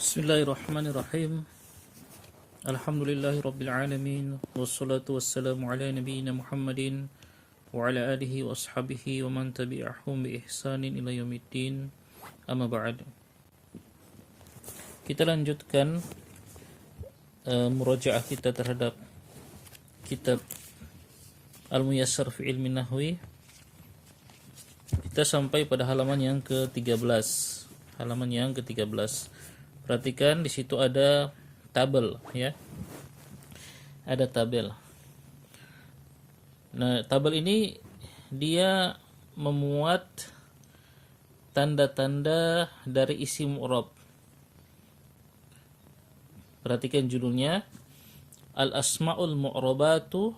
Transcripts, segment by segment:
Bismillahirrahmanirrahim. Alhamdulillahi rabbil alamin. Wassalatu wassalamu ala nabiyyina Muhammadin wa ala alihi wa ashabihi wa man tabi'ahum bi ihsanin ila yaumiddin. Amma ba'd. Kita lanjutkan murajaah kita terhadap kitab Al-Muyassar fi Ilmi Nahwi. Kita sampai pada halaman yang ke-13. Halaman yang ke-13. Perhatikan di situ ada tabel ya. Ada tabel. Nah, tabel ini dia memuat tanda-tanda dari isim mu'rab. Perhatikan judulnya Al-Asma'ul Mu'rabatu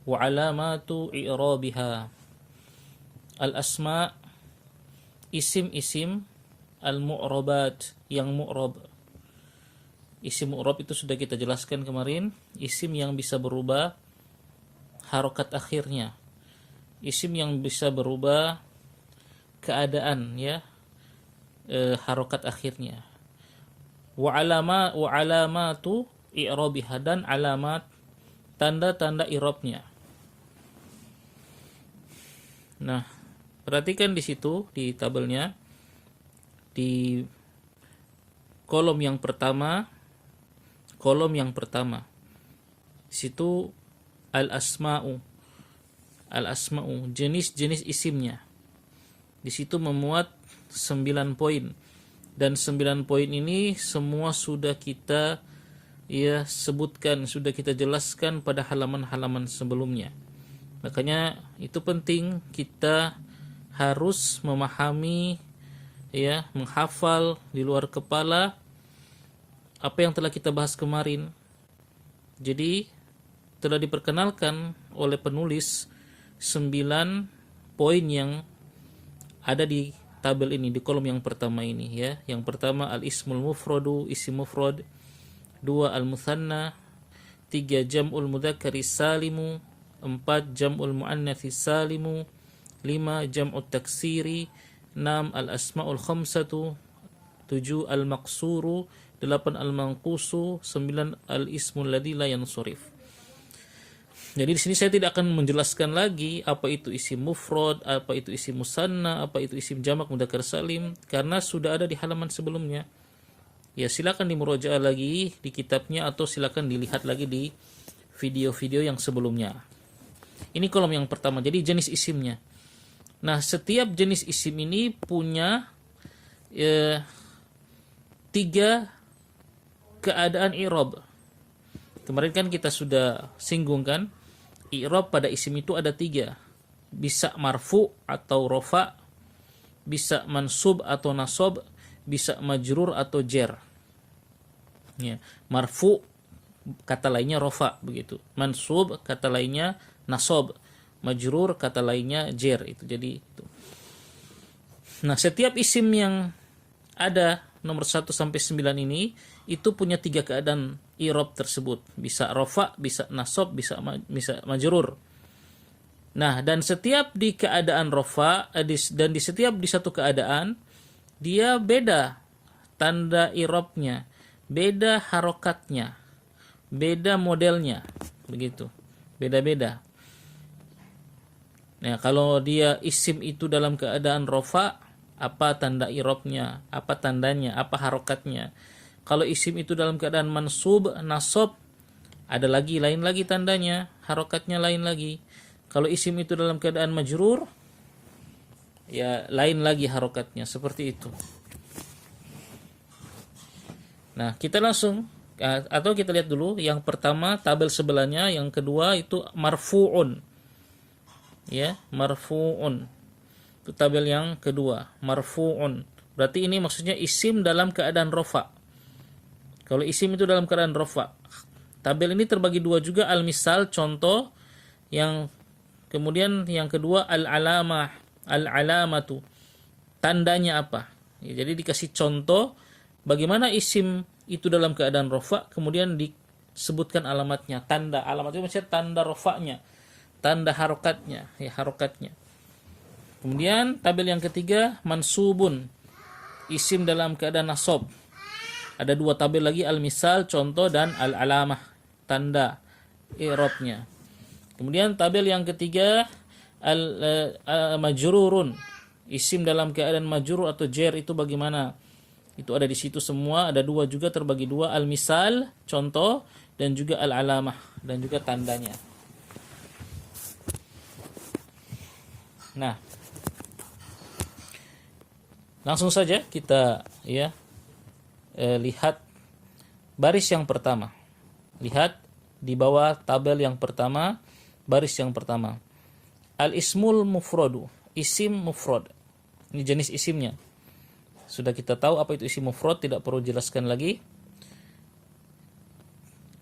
wa Alamatu I'rabiha. Al-Asma' isim-isim, Al-Mu'rabat yang mu'rab. Isim mu'rab itu sudah kita jelaskan kemarin, isim yang bisa berubah harokat akhirnya, isim yang bisa berubah keadaan ya, harokat akhirnya. Wa alamatu i'rabiha, dan alamat tanda-tanda i'rabnya. Nah, perhatikan di situ di tabelnya, di kolom yang pertama, di situ al-asma'u, jenis-jenis isimnya. Di situ memuat 9 poin, dan 9 poin ini semua sudah kita sebutkan, sudah kita jelaskan pada halaman-halaman sebelumnya. Makanya itu penting, kita harus memahami menghafal di luar kepala apa yang telah kita bahas kemarin. Jadi telah diperkenalkan oleh penulis 9 poin yang ada di tabel ini, di kolom yang pertama ini ya. Yang pertama al-ismul mufradu, isim mufrad. 2 al-mutsanna. 3 jam'ul mudzakkari salimu. 4 jam'ul muannatsi salimu. 5 jam'ut taksiri. 6 al-asma'ul khamsatu. 7 al-maqsuru. 8 al-manqusu. 9 al-ismul ladzi la yansharif. Jadi di sini saya tidak akan menjelaskan lagi apa itu isim mufrad, apa itu isim musanna, apa itu isim jamak mudzakkar salim, karena sudah ada di halaman sebelumnya. Ya, silakan dimurojaah lagi di kitabnya, atau silakan dilihat lagi di video-video yang sebelumnya. Ini kolom yang pertama, jadi jenis isimnya. Nah, setiap jenis isim ini punya 3 keadaan i'rab. Kemarin kan kita sudah singgung kan, i'rab pada isim itu ada 3. Bisa marfu atau rofa, bisa mansub atau nasob, bisa majrur atau jer. Ya, marfu kata lainnya rofa begitu. Mansub kata lainnya nasob, majrur kata lainnya jer, itu jadi itu. Nah, setiap isim yang ada nomor 1 sampai 9 ini itu punya 3 keadaan i'rab tersebut. Bisa rofa, bisa nasob, bisa majrur. Nah, dan setiap di keadaan rofa dan di setiap di satu keadaan dia beda tanda i'rabnya, beda harokatnya, beda modelnya, begitu. Beda-beda. Nah, kalau dia isim itu dalam keadaan rofa, apa tanda i'rabnya, apa tandanya, apa harokatnya. Kalau isim itu dalam keadaan mansub, nasob, ada lagi, lain lagi tandanya, harokatnya lain lagi. Kalau isim itu dalam keadaan majrur, ya lain lagi harokatnya, seperti itu. Nah, kita langsung, atau kita lihat dulu, yang pertama tabel sebelahnya, yang kedua itu marfu'un. Ya, marfu'un. Itu tabel yang kedua, marfu'un. Berarti ini maksudnya isim dalam keadaan rofa. Kalau isim itu dalam keadaan rofa. Tabel ini terbagi 2 juga, al-misal, contoh. Yang kemudian yang kedua al-alamah, al-alamatu. Tandanya apa? Ya, jadi dikasih contoh bagaimana isim itu dalam keadaan rofa, kemudian disebutkan alamatnya, tanda. Alamat itu maksudnya tanda rofanya, tanda harokatnya, ya harokatnya. Kemudian tabel yang ketiga mansubun, isim dalam keadaan nasab. Ada dua tabel lagi, al-misal contoh dan al-alamah tanda i'rabnya. Kemudian tabel yang ketiga majrurun, isim dalam keadaan majrur atau jar itu bagaimana? Itu ada di situ semua, ada dua juga, terbagi dua, al-misal contoh dan juga al-alamah dan juga tandanya. Nah, langsung saja kita lihat baris yang pertama. Lihat di bawah tabel yang pertama, baris yang pertama. Al-ismul mufradu, isim mufrad. Ini jenis isimnya. Sudah kita tahu apa itu isim mufrad, tidak perlu jelaskan lagi.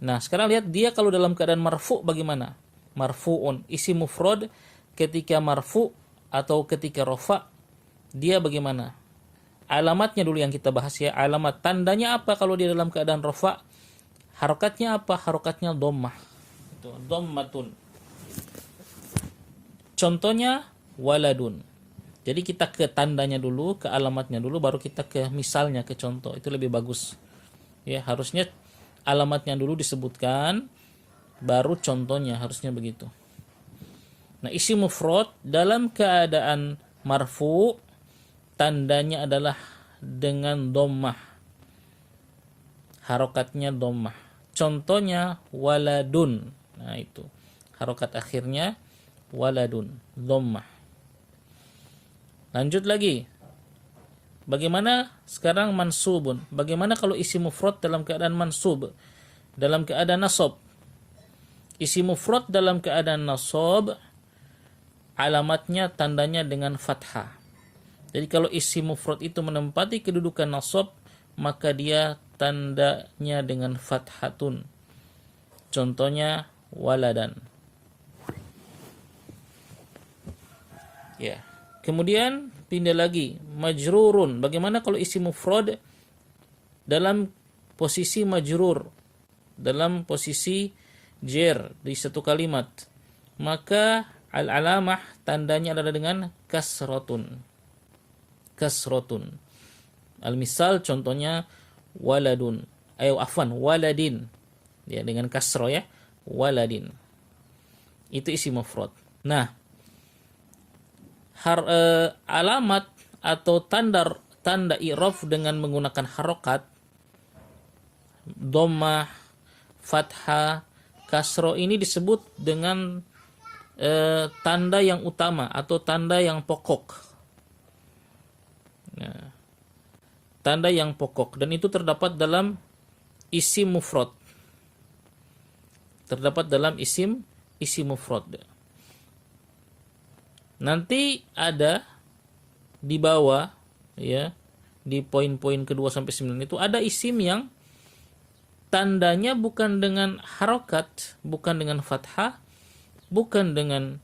Nah, sekarang lihat dia kalau dalam keadaan marfu bagaimana? Marfu'un, isim mufrad ketika marfu atau ketika rafa, dia bagaimana? Alamatnya dulu yang kita bahas ya. Alamat tandanya apa kalau dia dalam keadaan rafa? Harokatnya apa? Harokatnya dhammah. Itu dhammatun. Contohnya waladun. Jadi kita ke tandanya dulu, ke alamatnya dulu, baru kita ke misalnya, ke contoh. Itu lebih bagus. Ya, harusnya alamatnya dulu disebutkan, baru contohnya, harusnya begitu. Nah, isim mufrad dalam keadaan marfu, tandanya adalah dengan dhammah. Harokatnya dhammah. Contohnya waladun. Nah, itu. Harokat akhirnya waladun, dhammah. Lanjut lagi. Bagaimana sekarang mansubun? Bagaimana kalau isim mufrad dalam keadaan mansub? Dalam keadaan nasab. Isim mufrad dalam keadaan nasab, alamatnya tandanya dengan fathah. Jadi kalau isim mufrad itu menempati kedudukan nasab, maka dia tandanya dengan fathatun. Contohnya waladan. Ya. Kemudian pindah lagi, majrurun. Bagaimana kalau isim mufrad dalam posisi majrur, dalam posisi jar di satu kalimat? Maka al-alamah tandanya adalah dengan kasratun. Kasratun. Al-misal contohnya waladun. Waladin. Ya, dengan kasro ya. Waladin. Itu isim mufrad. Nah, alamat atau tanda i'rab dengan menggunakan harokat, dhammah, fathah, kasro ini disebut dengan tanda yang utama atau tanda yang pokok. Nah, tanda yang pokok, dan itu terdapat dalam isim mufrad. Terdapat dalam isim mufrad. Nanti ada di bawah ya, di poin-poin kedua sampai 9 itu ada isim yang tandanya bukan dengan harokat, bukan dengan fathah, bukan dengan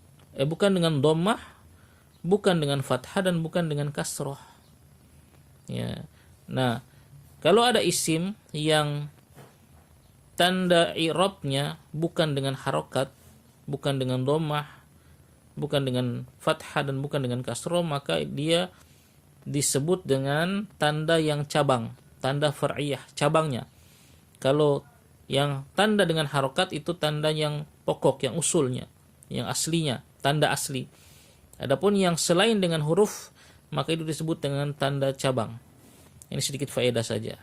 dhammah, bukan dengan fathah, dan bukan dengan kasroh. Ya. Nah, kalau ada isim yang tanda i'rabnya bukan dengan harokat, bukan dengan dhammah, bukan dengan fathah, dan bukan dengan kasroh, maka dia disebut dengan tanda yang cabang, tanda far'iyah, cabangnya. Kalau yang tanda dengan harokat itu tanda yang pokok, yang usulnya, yang aslinya, tanda asli. Adapun yang selain dengan huruf, maka itu disebut dengan tanda cabang. Ini sedikit faedah saja.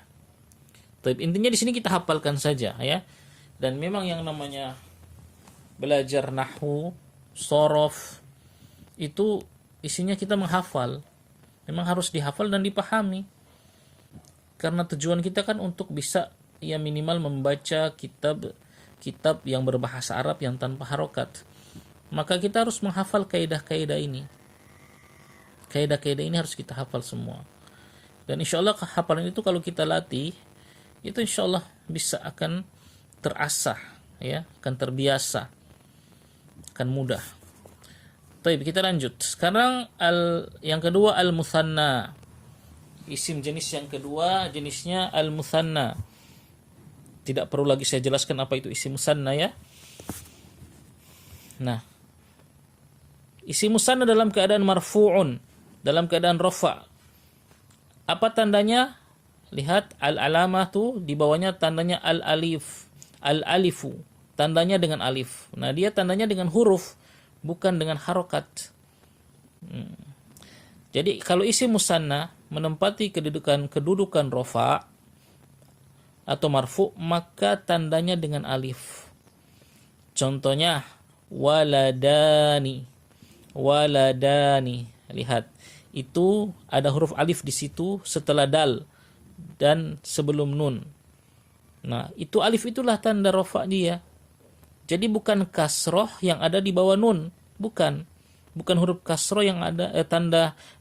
Tapi intinya di sini kita hafalkan saja ya. Dan memang yang namanya belajar nahwu, shorof, itu isinya kita menghafal. Memang harus dihafal dan dipahami. Karena tujuan kita kan untuk bisa ya minimal membaca kitab yang berbahasa Arab yang tanpa harokat. Maka kita harus menghafal kaidah-kaidah ini. Kaidah-kaidah ini harus kita hafal semua. Dan insya Allah hafalan itu kalau kita latih, itu insya Allah bisa akan terasah, ya, akan terbiasa, akan mudah. Baik, kita lanjut. Sekarang yang kedua al-mutsanna. Isim jenis yang kedua jenisnya al-mutsanna. Tidak perlu lagi saya jelaskan apa itu isim mutsanna ya. Nah, isim mutsanna dalam keadaan marfu'un, dalam keadaan rafa. Apa tandanya? lihat al-alamah tuh di bawahnya tandanya al-alif, al-alifu, tandanya dengan alif. Nah, dia tandanya dengan huruf, bukan dengan harokat. Jadi kalau isim musanna menempati kedudukan rofa atau marfu, maka tandanya dengan alif. Contohnya waladani, waladani. Lihat, itu ada huruf alif di situ setelah dal dan sebelum nun. Nah, itu alif itulah tanda rofa dia. Jadi bukan kasroh yang ada di bawah nun, bukan huruf kasroh yang ada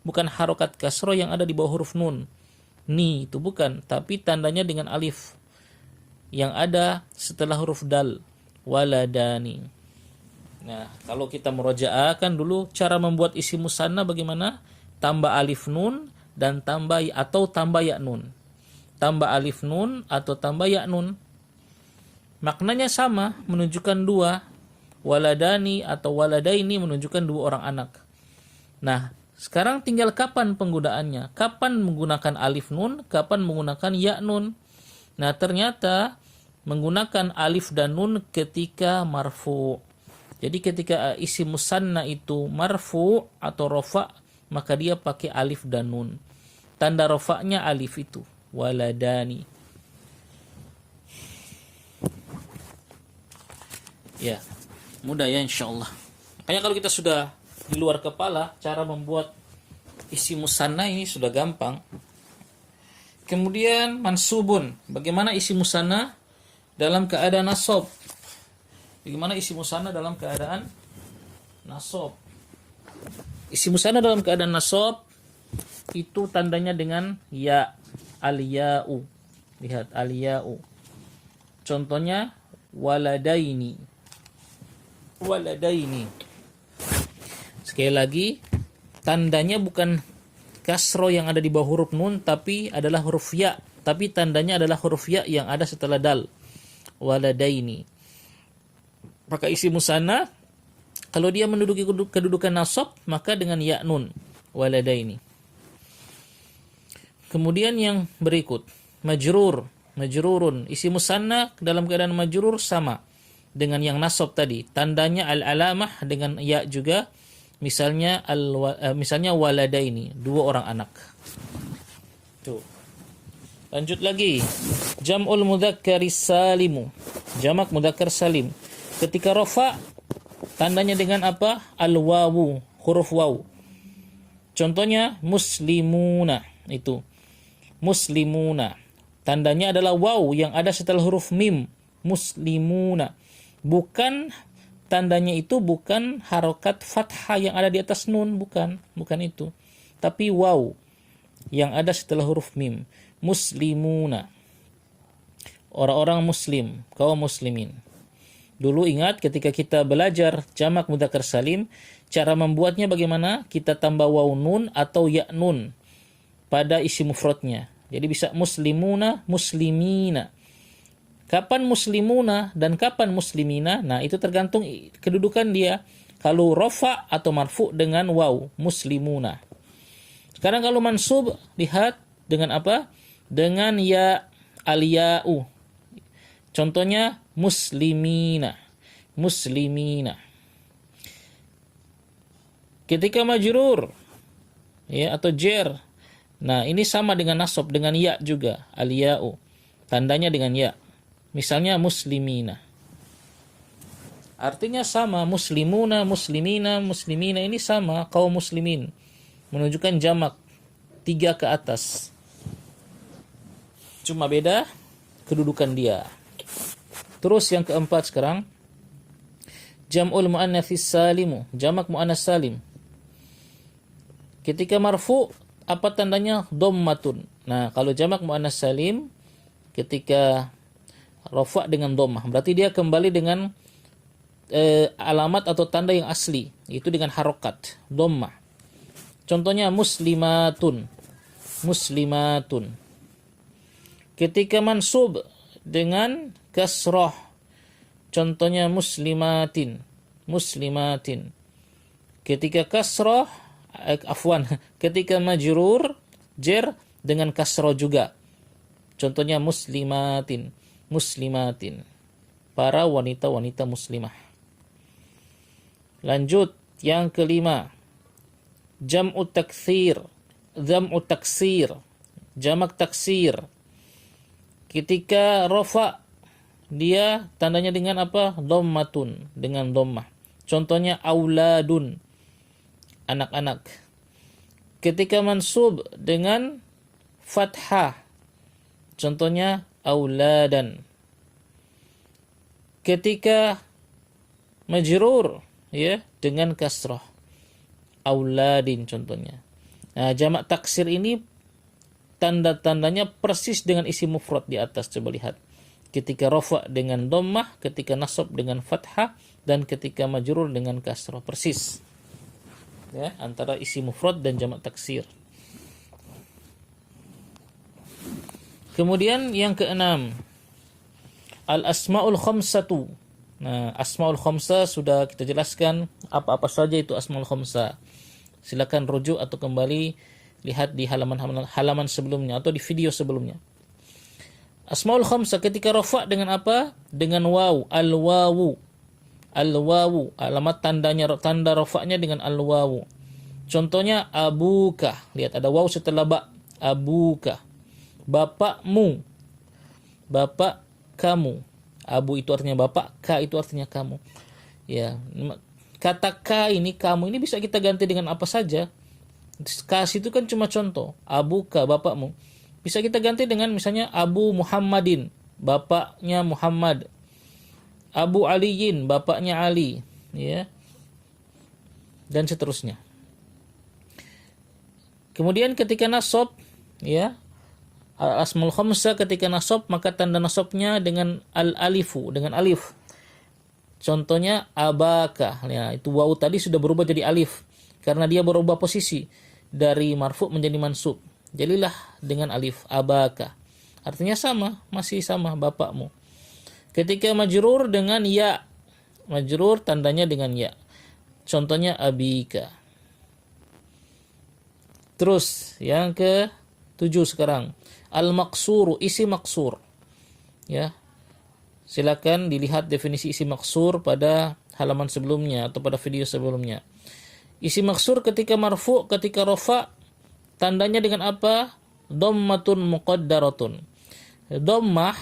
bukan harokat kasroh yang ada di bawah huruf nun. Ni itu bukan, tapi tandanya dengan alif yang ada setelah huruf dal, waladani. Nah, kalau kita meroja'ahkan dulu cara membuat isim musanna bagaimana? Tambah alif nun dan tambah ya nun. Tambah alif nun atau tambah ya nun. Maknanya sama, menunjukkan dua. Waladani atau waladaini menunjukkan dua orang anak. Nah, sekarang tinggal kapan penggunaannya. Kapan menggunakan alif nun, kapan menggunakan ya nun. Nah, ternyata menggunakan alif dan nun ketika marfu. Jadi ketika isim musanna itu marfu atau rofa, maka dia pakai alif dan nun. Tanda rofa'nya alif itu, waladani. Ya, mudah ya insyaallah. Makanya kalau kita sudah di luar kepala, cara membuat isim musanna ini sudah gampang. Kemudian mansubun. Bagaimana isim musanna dalam keadaan nasab? Bagaimana isim musanna dalam keadaan nasab? Isim musanna dalam keadaan nasab itu tandanya dengan ya, al-ya'u. Lihat, al-ya'u. Contohnya waladaini. Waladaini. Sekali lagi, tandanya bukan kasro yang ada di bawah huruf nun, tapi adalah huruf ya. Tapi tandanya adalah huruf ya yang ada setelah dal. Waladaini. Maka isim musanna kalau dia menduduki kedudukan nasab, maka dengan ya nun, waladaini. Kemudian yang berikut, majrur, majrurun. Isim musanna dalam keadaan majrur sama dengan yang nasab tadi. Tandanya al-alamah dengan ya juga. Misalnya misalnya waladaini, dua orang anak. Tuh. Lanjut lagi. Jam'ul mudzakkaris salimu. Jamak mudzakkar salim. Ketika rafa tandanya dengan apa? Al-wawu, huruf waw. Contohnya muslimuna, itu. Muslimuna. Tandanya adalah waw yang ada setelah huruf mim. Muslimuna. Bukan tandanya itu bukan harokat fathah yang ada di atas nun, bukan itu. Tapi waw yang ada setelah huruf mim. Muslimuna. Orang-orang muslim, kaum muslimin. Dulu ingat ketika kita belajar jamak mudzakkar salim, cara membuatnya bagaimana? Kita tambah waw nun atau ya nun pada isim mufradnya. Jadi bisa muslimuna, muslimina. Kapan muslimuna dan kapan muslimina? Nah, itu tergantung kedudukan dia. Kalau rofa atau marfu dengan waw, muslimuna. Sekarang kalau mansub, lihat dengan apa? Dengan ya, al-ya'u. Contohnya muslimina, muslimina. Ketika majrur ya atau jer, nah ini sama dengan nasab dengan ya juga, al-ya'u. Tandanya dengan ya. Misalnya muslimina. Artinya sama, muslimuna, muslimina, muslimina ini sama, kaum muslimin. Menunjukkan jamak 3 ke atas. Cuma beda kedudukan dia. Terus yang keempat sekarang, jam'ul muannatsis salimu, jamak muannas salim. Ketika marfu, apa tandanya? Dhammatun. Nah, kalau jamak muannas salim ketika rafa dengan dhammah, berarti dia kembali dengan alamat atau tanda yang asli, itu dengan harokat, dhammah. Contohnya muslimatun, muslimatun. Ketika mansub dengan kasrah, contohnya muslimatin, muslimatin. Ketika kasrah, ketika majrur, jer dengan kasrah juga. Contohnya muslimatin, muslimatin, para wanita-wanita muslimah. Lanjut, yang kelima, jam'u taksir, jam'u taksir, jamak taksir. Ketika rafa, dia tandanya dengan apa? Dhammatun, dengan dhammah. Contohnya auladun, anak-anak. Ketika mansub dengan fathah, contohnya auladan. Ketika majrur, ya, dengan kasrah, auladin contohnya. Nah, jamak taksir ini tanda-tandanya persis dengan isim mufrad di atas. Coba lihat. Ketika rafa dengan dhammah, ketika nasab dengan fathah, dan ketika majrur dengan kasrah, persis. Ya, antara isim mufrad dan jamak taksir. Kemudian yang keenam, al-asmaul khamsatu. Nah, asmaul khamsah sudah kita jelaskan apa-apa saja itu asmaul khamsah. Silakan rujuk atau kembali lihat di halaman sebelumnya atau di video sebelumnya. Asmaul khamsah ketika rafa dengan apa? Dengan waw, al-wawu. Al-wawu, alamat tanda rafa'nya dengan al-wawu. Contohnya abuka. Lihat ada waw setelah ba. Abuka. Bapakmu. Bapak kamu. Abu itu artinya bapak, ka itu artinya kamu. Ya, kata ka ini, kamu ini bisa kita ganti dengan apa saja. Ka itu kan cuma contoh. Abuka, bapakmu. Bisa kita ganti dengan misalnya Abu Muhammadin, bapaknya Muhammad. Abu Aliyin, bapaknya Ali, ya. Dan seterusnya. Kemudian ketika nasab, ya, al-asmaul khamsah ketika nasab maka tanda nasabnya dengan al-alifu, dengan alif. Contohnya abaka. Ya, itu waw tadi sudah berubah jadi alif karena dia berubah posisi dari marfu menjadi mansub. Jadilah dengan alif, abaka. Artinya sama, masih sama, bapakmu. Ketika majrur dengan ya, majrur tandanya dengan ya. Contohnya abika. Terus yang ke-7 sekarang. Al-maqsuru, isi maksur. Ya. Silakan dilihat definisi isi maksur pada halaman sebelumnya atau pada video sebelumnya. Isi maksur ketika marfu, ketika rafa, tandanya dengan apa? Dhammatun muqaddaratun. Dhammah,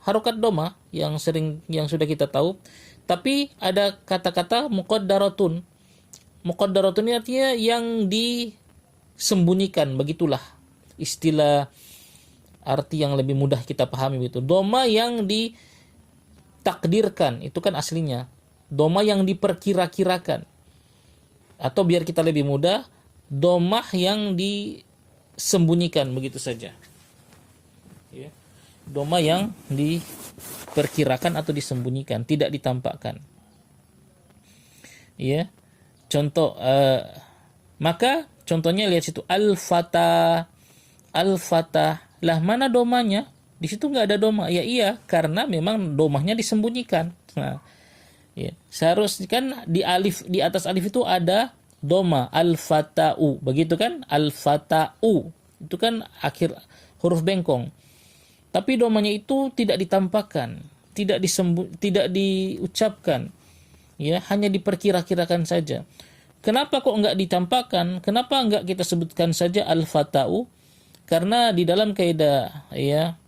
harokat dhammah yang sudah kita tahu. Tapi ada kata-kata muqaddaratun. Muqaddaratun ini artinya yang disembunyikan, begitulah istilah arti yang lebih mudah kita pahami begitu. Dhamma yang ditakdirkan, itu kan aslinya. Dhamma yang diperkira-kirakan. Atau biar kita lebih mudah, dhammah yang disembunyikan begitu saja. Ya. Dhamma yang diperkirakan atau disembunyikan, tidak ditampakkan. Ya. Contoh maka contohnya lihat situ al-fatah. Al-fatah. Lah mana domanya? Di situ nggak ada doma. Ya iya, karena memang domahnya disembunyikan. Nah, ya. Seharusnya kan di atas alif itu ada doma, al-fata'u. Begitu kan? Al-fata'u. Itu kan akhir huruf bengkong. Tapi domanya itu tidak ditampakkan, tidak diucapkan. Ya, hanya diperkira-kirakan saja. Kenapa kok nggak ditampakkan? Kenapa nggak kita sebutkan saja al-fata'u? Karena di dalam kaidah ya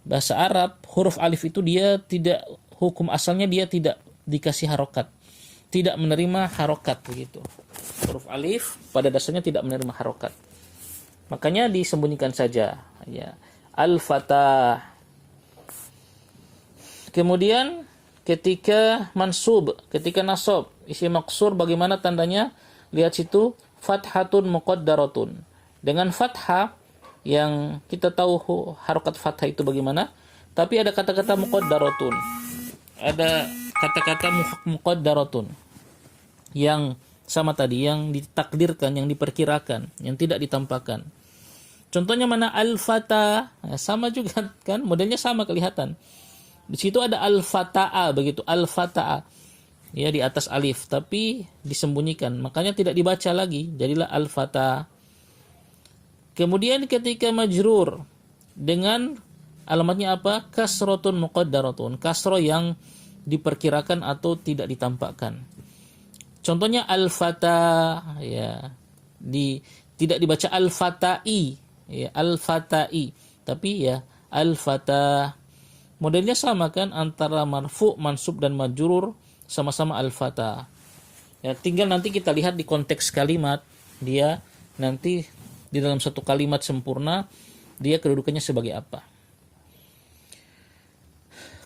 bahasa Arab, huruf alif itu dia tidak, hukum asalnya dia tidak dikasih harokat, tidak menerima harokat begitu. Huruf alif pada dasarnya tidak menerima harokat, makanya disembunyikan saja ya. Al-fatah. Kemudian ketika mansub, ketika nasab, isi maksur bagaimana tandanya? Lihat situ, fathatun muqaddaratun. Dengan fathah yang kita tahu harokat fathah itu bagaimana, tapi ada kata-kata muqaddaratun, ada kata-kata muqaddaratun yang sama tadi, yang ditakdirkan, yang diperkirakan, yang tidak ditampakkan. Contohnya mana? Al-fatah. Nah, sama juga kan, modelnya sama kelihatan. Di situ ada al-fata'a begitu, al-fata'a. Ya, di atas alif tapi disembunyikan, makanya tidak dibaca lagi, jadilah al-fatah. Kemudian ketika majrur dengan alamatnya apa? Kasrotun muqaddaratun, kasro yang diperkirakan atau tidak ditampakkan. Contohnya al-fata, ya, tidak dibaca al-fatai, ya, al-fatai, tapi ya al-fata. Modelnya sama kan, antara marfu, mansub dan majrur sama-sama al-fata. Ya, tinggal nanti kita lihat di konteks kalimat, dia nanti di dalam satu kalimat sempurna dia kedudukannya sebagai apa.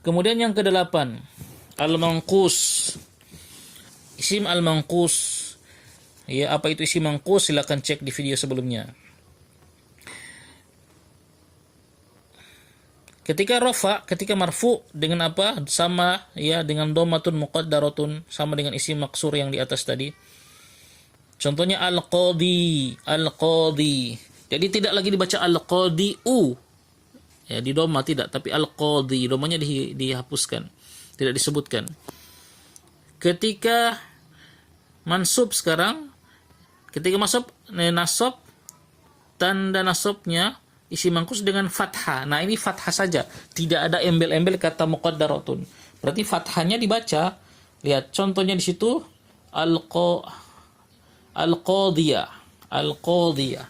Kemudian yang kedelapan, al-manqus. Isim al-manqus. Ya, apa itu isim manqus? Silakan cek di video sebelumnya. Ketika rafa, ketika marfu dengan apa? Sama ya dengan dhammatun muqaddaratun, sama dengan isim maksur yang di atas tadi. Contohnya al-qadi, al-qadi. Jadi tidak lagi dibaca al-qadi'u. Ya, di dhamma tidak, tapi al-qadi, dhammanya dihapuskan, tidak disebutkan. Ketika mansub sekarang, ketika nasab, tanda nasabnya isi manqus dengan fathah. Nah, ini fathah saja, tidak ada embel-embel kata muqaddaratun. Berarti fathahnya dibaca. Lihat contohnya di situ, al-qadiyah, al-qadiyah.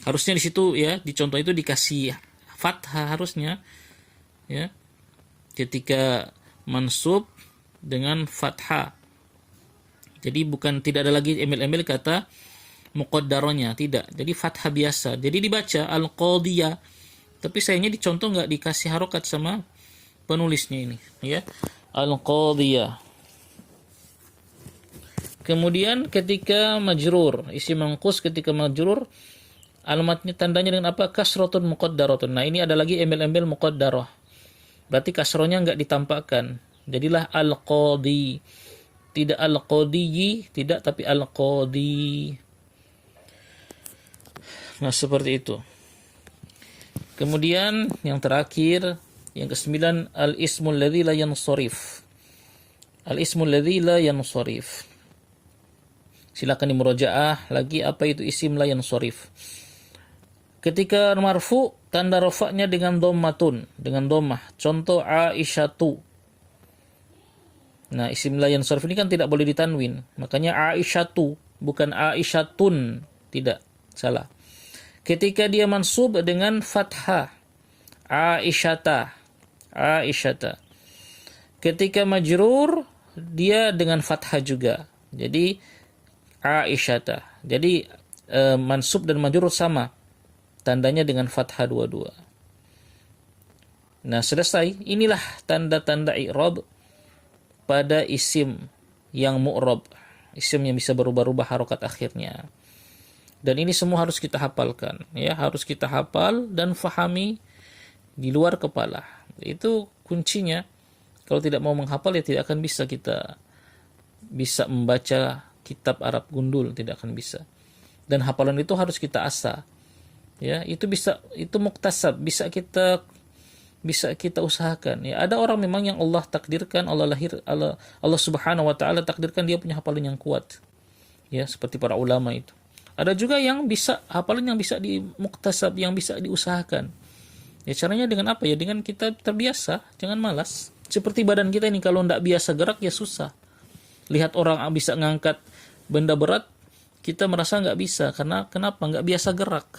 Harusnya di situ ya, di contoh itu dikasih fathah harusnya. Ya. Ketika mansub dengan fathah. Jadi tidak ada lagi embel-embel kata muqaddaranya, tidak. Jadi fathah biasa. Jadi dibaca al-qadiyah. Tapi sayangnya di contoh nggak dikasih harokat sama penulisnya ini, ya. Al-qadiyah. Kemudian ketika majrur, isim manqus ketika majrur, alamatnya tandanya dengan apa? Kasratun muqaddaratun. Nah, ini ada lagi embel-embel muqaddarah. Berarti kasronya nggak ditampakkan. Jadilah al-qadi. Tidak al-qadiyi, tidak, tapi al-qadi. Nah, seperti itu. Kemudian yang terakhir, yang ke-9, al-ismul ladzi la yansharif. Al-ismul ladzi la yansharif. Silakan dimurajaah lagi apa itu isim la yansharif. Ketika marfu, tanda rafa'nya dengan dhammatun, dengan dhammah. Contoh Aisyatu. Nah, isim la yansharif ini kan tidak boleh ditanwin. Makanya Aisyatu, bukan Aisyatun. Tidak, salah. Ketika dia mansub dengan fathah, Aisyata, Aisyata. Ketika majrur, dia dengan fathah juga. Jadi Aisyata. Jadi mansub dan majrur sama. Tandanya dengan fathah dua-dua. Nah, selesai. Inilah tanda-tanda i'rab pada isim yang mu'rab, isim yang bisa berubah-ubah harokat akhirnya. Dan ini semua harus kita hafalkan, ya, harus kita hafal dan fahami di luar kepala. Itu kuncinya. Kalau tidak mau menghafal ya tidak akan bisa kita bisa membaca kitab Arab gundul, tidak akan bisa. Dan hafalan itu harus kita asah. Ya, itu muktasab, bisa kita usahakan. Ya, ada orang memang yang Allah takdirkan, Allah Subhanahu wa taala takdirkan dia punya hafalan yang kuat. Ya, seperti para ulama itu. Ada juga yang bisa hafalan yang bisa dimuktasab, yang bisa diusahakan. Ya, caranya dengan apa? Ya dengan kita terbiasa, jangan malas. Seperti badan kita ini, kalau tidak biasa gerak ya susah. Lihat orang bisa ngangkat benda berat, kita merasa nggak bisa. Karena kenapa? Nggak biasa gerak.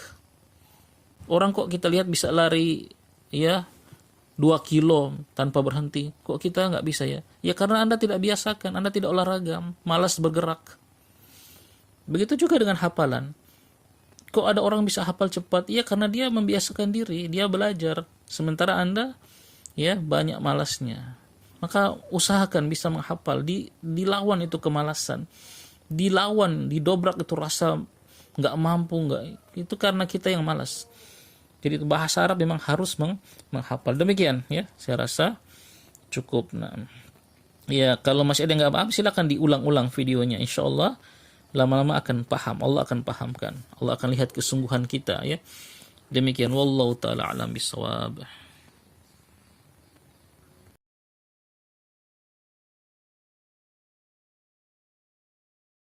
Orang kok kita lihat bisa lari ya 2 kilo tanpa berhenti. Kok kita nggak bisa ya? Ya karena Anda tidak biasakan, Anda tidak olahraga, malas bergerak. Begitu juga dengan hafalan. Kok ada orang bisa hafal cepat? Ya karena dia membiasakan diri, dia belajar. Sementara Anda ya banyak malasnya. Maka usahakan bisa menghafal, dilawan itu kemalasan. Dilawan, didobrak itu rasa nggak mampu, itu karena kita yang malas. Jadi bahasa Arab memang harus menghafal. Demikian ya, saya rasa cukup. Nah, ya kalau masih ada yang nggak paham silakan diulang-ulang videonya. Insya Allah lama-lama akan paham. Allah akan pahamkan. Allah akan lihat kesungguhan kita ya. Demikian wallahu taala alam bisawab.